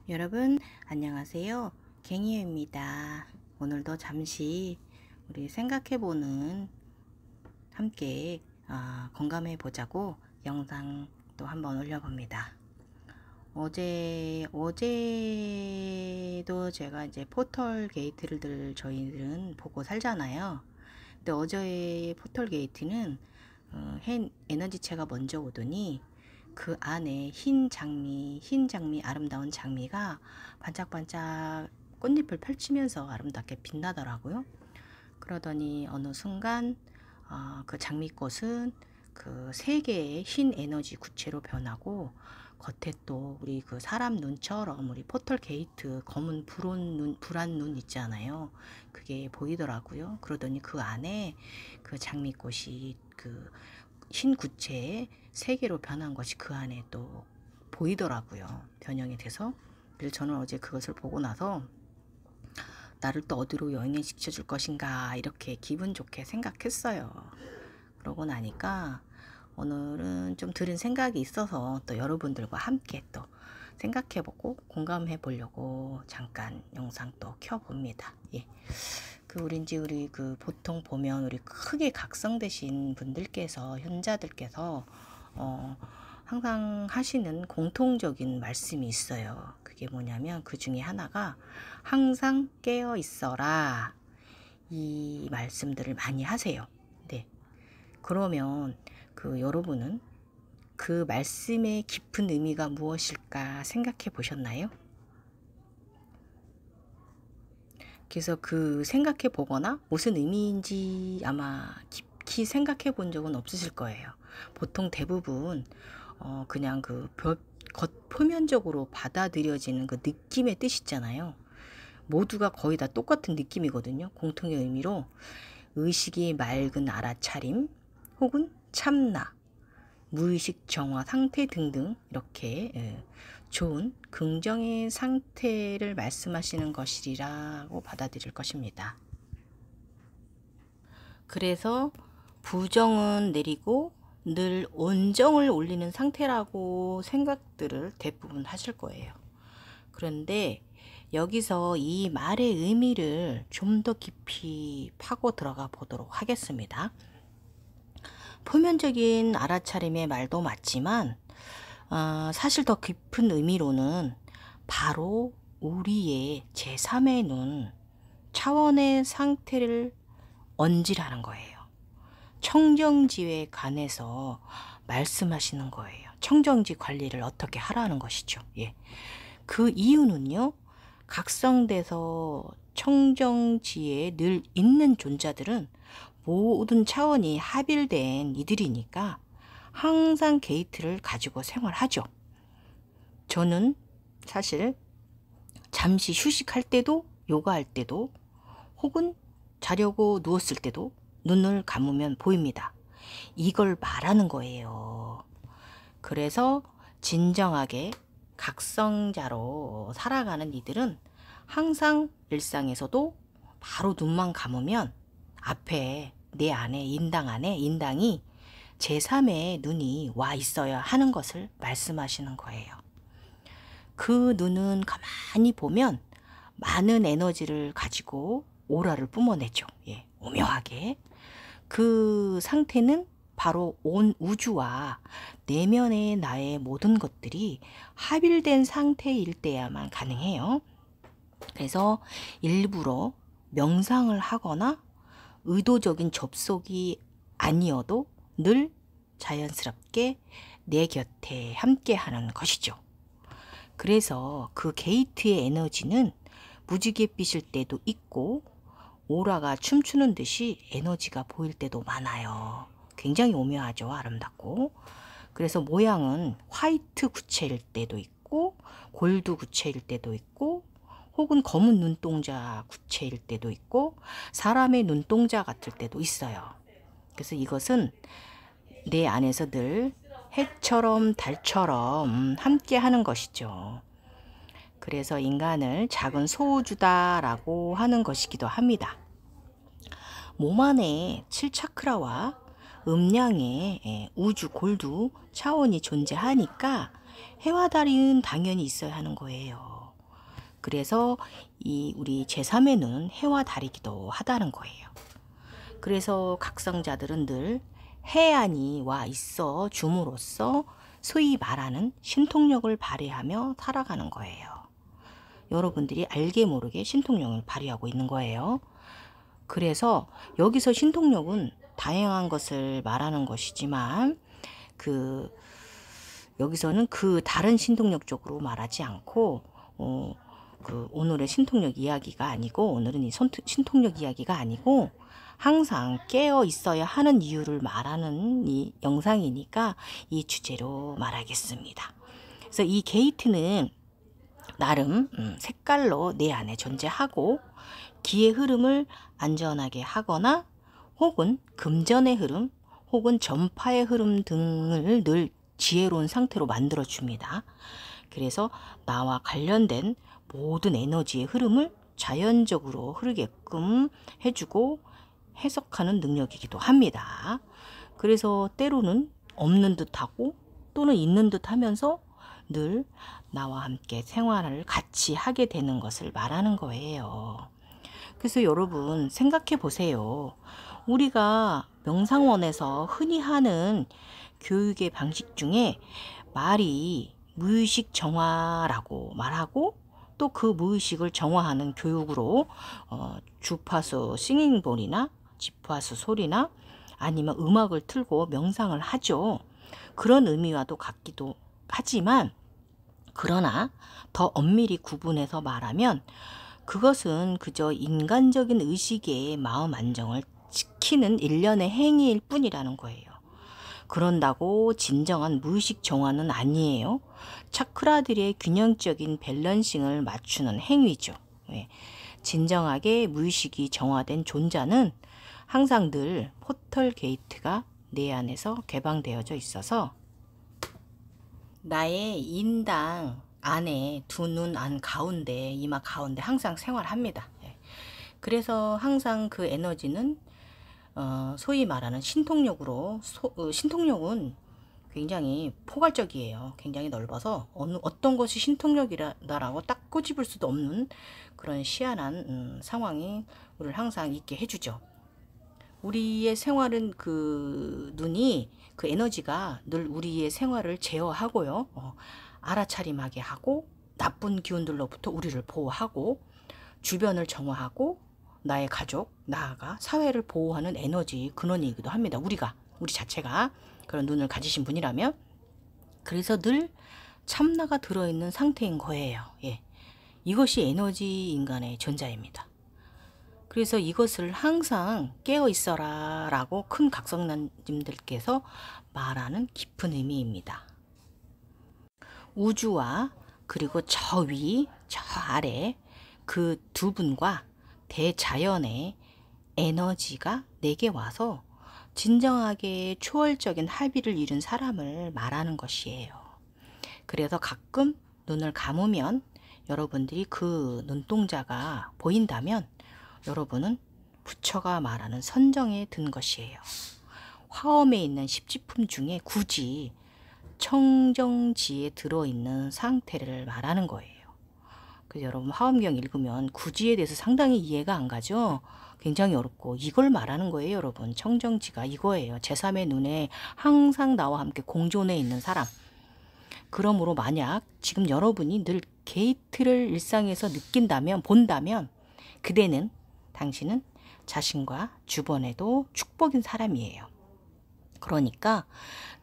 여러분 안녕하세요. 갱이입니다. 오늘도 잠시 우리 생각해보는 함께 공감해 보자고 영상 또 한번 올려봅니다. 어제도 제가 이제 포털 게이트를 저희들은 보고 살잖아요. 근데 어제의 포털 게이트는 에너지체가 먼저 오더니 그 안에 흰 장미 아름다운 장미가 반짝반짝 꽃잎을 펼치면서 아름답게 빛나더라고요. 그러더니 어느 순간 그 장미꽃은 그 세 개의 흰 에너지 구체로 변하고 겉에 또 우리 그 사람 눈처럼 우리 포털 게이트 검은 불안 눈 있잖아요. 그게 보이더라고요. 그러더니 그 안에 그 장미꽃이 그 흰 구체에 세 개로 변한 것이 그 안에 또 보이더라고요. 변형이 돼서. 그래서 저는 어제 그것을 보고 나서 나를 또 어디로 여행시켜 줄 것인가 이렇게 기분 좋게 생각했어요. 그러고 나니까 오늘은 좀 들은 생각이 있어서 또 여러분들과 함께 또 생각해보고 공감해 보려고 잠깐 영상 또 켜봅니다. 예. 우리 그 보통 보면 우리 크게 각성되신 분들께서 현자들께서 항상 하시는 공통적인 말씀이 있어요. 그게 뭐냐면 그 중에 하나가 항상 깨어 있어라 이 말씀들을 많이 하세요. 네. 그러면 여러분은 그 말씀의 깊은 의미가 무엇일까 생각해 보셨나요? 그래서 그 생각해 보거나 무슨 의미인지 아마 깊이 생각해 본 적은 없으실 거예요. 보통 대부분 그냥 표면적으로 받아들여지는 그 느낌의 뜻 있잖아요. 모두가 거의 다 똑같은 느낌이거든요. 공통의 의미로 의식이 맑은 알아차림 혹은 참나, 무의식 정화 상태 등등 이렇게 좋은 긍정의 상태를 말씀하시는 것이라고 받아들일 것입니다. 그래서 부정은 내리고 늘 온정을 올리는 상태라고 생각들을 대부분 하실 거예요. 그런데 여기서 이 말의 의미를 좀 더 깊이 파고 들어가 보도록 하겠습니다. 표면적인 알아차림의 말도 맞지만 사실 더 깊은 의미로는 바로 우리의 제3의 눈 차원의 상태를 언질하는 거예요. 청정지에 관해서 말씀하시는 거예요. 청정지 관리를 어떻게 하라는 것이죠. 예. 그 이유는요. 각성돼서 청정지에 늘 있는 존재들은 모든 차원이 합일된 이들이니까 항상 게이트를 가지고 생활하죠. 저는 사실 잠시 휴식할 때도 요가할 때도 혹은 자려고 누웠을 때도 눈을 감으면 보입니다. 이걸 말하는 거예요. 그래서 진정하게 각성자로 살아가는 이들은 항상 일상에서도 바로 눈만 감으면 앞에 내 안에 인당이 제3의 눈이 와 있어야 하는 것을 말씀하시는 거예요. 그 눈은 가만히 보면 많은 에너지를 가지고 오라를 뿜어내죠. 예, 오묘하게. 그 상태는 바로 온 우주와 내면의 나의 모든 것들이 합일된 상태일 때야만 가능해요. 그래서 일부러 명상을 하거나 의도적인 접속이 아니어도 늘 자연스럽게 내 곁에 함께 하는 것이죠. 그래서 그 게이트의 에너지는 무지갯빛일 때도 있고 오라가 춤추는 듯이 에너지가 보일 때도 많아요. 굉장히 오묘하죠. 아름답고. 그래서 모양은 화이트 구체일 때도 있고 골드 구체일 때도 있고 혹은 검은 눈동자 구체일 때도 있고 사람의 눈동자 같을 때도 있어요. 그래서 이것은 내 안에서 늘 해처럼 달처럼 함께 하는 것이죠. 그래서 인간을 작은 소우주다라고 하는 것이기도 합니다. 몸 안에 7차크라와 음량의 우주 골두 차원이 존재하니까 해와 달은 당연히 있어야 하는 거예요. 그래서 이 우리 제3의 눈은 해와 달이기도 하다는 거예요. 그래서 각성자들은 늘 해안이 와 있어 줌으로써 소위 말하는 신통력을 발휘하며 살아가는 거예요. 여러분들이 알게 모르게 신통력을 발휘하고 있는 거예요. 그래서 여기서 신통력은 다양한 것을 말하는 것이지만 여기서는 그 다른 신통력 쪽으로 말하지 않고 오늘의 신통력 이야기가 아니고, 오늘은 이 신통력 이야기가 아니고 항상 깨어 있어야 하는 이유를 말하는 이 영상이니까 이 주제로 말하겠습니다. 그래서 이 게이트는 나름 색깔로 내 안에 존재하고, 기의 흐름을 안전하게 하거나 혹은 금전의 흐름 혹은 전파의 흐름 등을 늘 지혜로운 상태로 만들어 줍니다. 그래서 나와 관련된 모든 에너지의 흐름을 자연적으로 흐르게끔 해주고 해석하는 능력이기도 합니다. 그래서 때로는 없는 듯하고 또는 있는 듯 하면서 늘 나와 함께 생활을 같이 하게 되는 것을 말하는 거예요. 그래서 여러분 생각해 보세요. 우리가 명상원에서 흔히 하는 교육의 방식 중에 말이 무의식 정화라고 말하고, 또 그 무의식을 정화하는 교육으로 주파수 싱잉볼이나 지파수 소리나 아니면 음악을 틀고 명상을 하죠. 그런 의미와도 같기도 하지만, 그러나 더 엄밀히 구분해서 말하면 그것은 그저 인간적인 의식의 마음 안정을 지키는 일련의 행위일 뿐이라는 거예요. 그런다고 진정한 무의식 정화는 아니에요. 차크라들의 균형적인 밸런싱을 맞추는 행위죠. 진정하게 무의식이 정화된 존재는 항상 늘 포털 게이트가 내 안에서 개방되어져 있어서 나의 인당 안에 두 눈 안 가운데, 이마 가운데 항상 생활합니다. 그래서 항상 그 에너지는 소위 말하는 신통력으로, 신통력은 굉장히 포괄적이에요. 굉장히 넓어서 어떤 것이 신통력이다라고 딱 꼬집을 수도 없는 그런 시한한 상황이 우리를 항상 있게 해주죠. 우리의 생활은 그 눈이, 그 에너지가 늘 우리의 생활을 제어하고요. 알아차림하게 하고, 나쁜 기운들로부터 우리를 보호하고, 주변을 정화하고, 나의 가족, 나아가 사회를 보호하는 에너지 근원이기도 합니다. 우리 자체가 그런 눈을 가지신 분이라면. 그래서 늘 참나가 들어있는 상태인 거예요. 이것이 에너지 인간의 존재입니다. 그래서 이것을 항상 깨어 있어라 라고 큰 각성남님들께서 말하는 깊은 의미입니다. 우주와 그리고 저 위, 저 아래 그 두 분과 대자연의 에너지가 내게 와서 진정하게 초월적인 합의를 이룬 사람을 말하는 것이에요. 그래서 가끔 눈을 감으면 여러분들이 그 눈동자가 보인다면 여러분은 부처가 말하는 선정에 든 것이에요. 화엄에 있는 십지품 중에 굳이 청정지에 들어있는 상태를 말하는 거예요. 그래서 여러분 화엄경 읽으면 구지에 대해서 상당히 이해가 안 가죠. 굉장히 어렵고, 이걸 말하는 거예요. 여러분, 청정지가 이거예요. 제3의 눈에 항상 나와 함께 공존해 있는 사람. 그러므로 만약 지금 여러분이 늘 게이트를 일상에서 느낀다면, 본다면, 그대는, 당신은 자신과 주변에도 축복인 사람이에요. 그러니까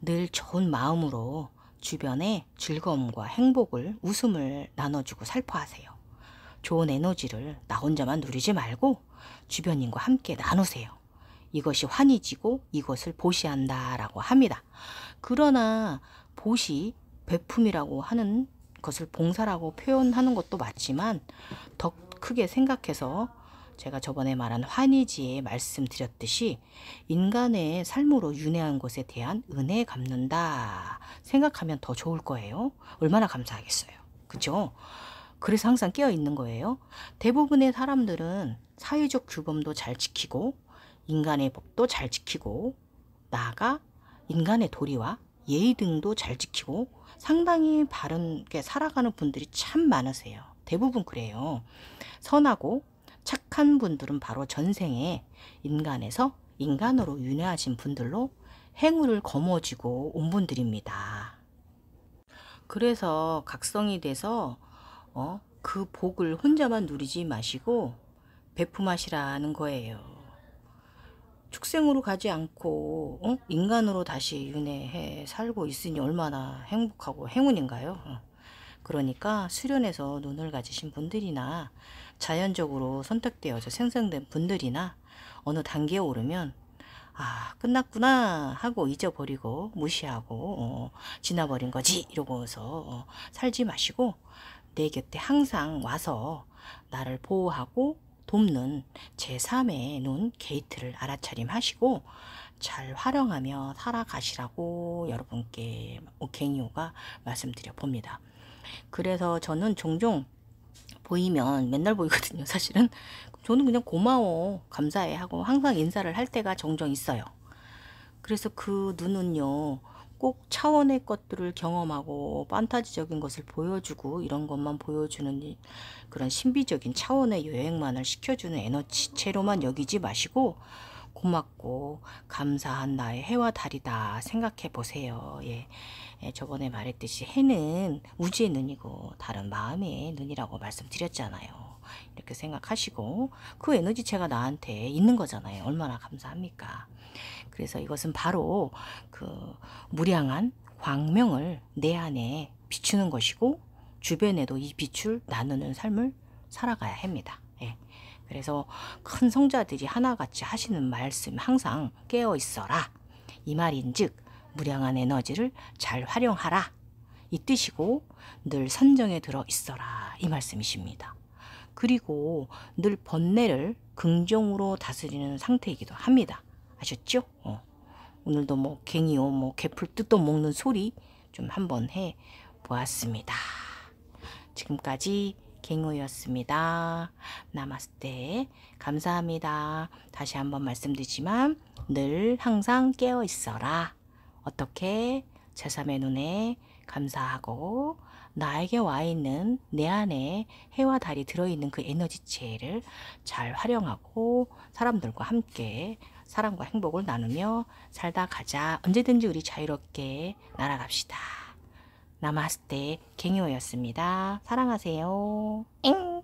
늘 좋은 마음으로 주변에 즐거움과 행복을, 웃음을 나눠주고 살포하세요. 좋은 에너지를 나 혼자만 누리지 말고 주변인과 함께 나누세요. 이것이 환희지고 이것을 보시한다 라고 합니다. 그러나 보시, 베품이라고 하는 것을 봉사라고 표현하는 것도 맞지만, 더 크게 생각해서 제가 저번에 말한 환희지에 말씀드렸듯이 인간의 삶으로 윤회한 것에 대한 은혜 갚는다 생각하면 더 좋을 거예요. 얼마나 감사하겠어요. 그죠? 그래서 항상 깨어 있는 거예요. 대부분의 사람들은 사회적 규범도 잘 지키고 인간의 법도 잘 지키고 나아가 인간의 도리와 예의 등도 잘 지키고 상당히 바르게 살아가는 분들이 참 많으세요. 대부분 그래요. 선하고 착한 분들은 바로 전생에 인간에서 인간으로 윤회하신 분들로 행운을 거머쥐고 온 분들입니다. 그래서 각성이 돼서 그 복을 혼자만 누리지 마시고 베품하시라는 거예요. 축생으로 가지 않고 인간으로 다시 윤회해 살고 있으니 얼마나 행복하고 행운인가요? 그러니까 수련해서 눈을 가지신 분들이나 자연적으로 선택되어서 생성된 분들이나 어느 단계에 오르면 아 끝났구나 하고 잊어버리고 무시하고 지나버린 거지 이러고서 살지 마시고 내 곁에 항상 와서 나를 보호하고 돕는 제3의 눈 게이트를 알아차림하시고 잘 활용하며 살아가시라고 여러분께 갱이호가 말씀드려 봅니다. 그래서 저는 종종 보이면 맨날 보이거든요. 사실은 저는 그냥 고마워 감사해 하고 항상 인사를 할 때가 종종 있어요. 그래서 그 눈은요 꼭 차원의 것들을 경험하고 판타지적인 것을 보여주고 이런 것만 보여주는 그런 신비적인 차원의 여행만을 시켜주는 에너지체로만 여기지 마시고 고맙고 감사한 나의 해와 달이다 생각해 보세요. 예, 저번에 말했듯이 해는 우주의 눈이고 달은 마음의 눈이라고 말씀드렸잖아요. 이렇게 생각하시고 그 에너지체가 나한테 있는 거잖아요. 얼마나 감사합니까? 그래서 이것은 바로 그 무량한 광명을 내 안에 비추는 것이고 주변에도 이 빛을 나누는 삶을 살아가야 합니다. 예. 그래서 큰 성자들이 하나같이 하시는 말씀 항상 깨어 있어라 이 말인즉 무량한 에너지를 잘 활용하라 이 뜻이고 늘 선정에 들어 있어라 이 말씀이십니다. 그리고 늘 번뇌를 긍정으로 다스리는 상태이기도 합니다. 아셨죠? 오늘도 뭐 갱이요 뭐 개풀 뜯어 먹는 소리 좀 한번 해 보았습니다. 지금까지 갱이호였습니다. 나마스테. 감사합니다. 다시 한번 말씀드리지만 늘 항상 깨어 있어라. 어떻게? 제3의 눈에 감사하고 나에게 와 있는 내 안에 해와 달이 들어있는 그 에너지체를 잘 활용하고 사람들과 함께 사랑과 행복을 나누며 살다 가자. 언제든지 우리 자유롭게 날아갑시다. 나마스테 갱이호였습니다. 사랑하세요. 엥.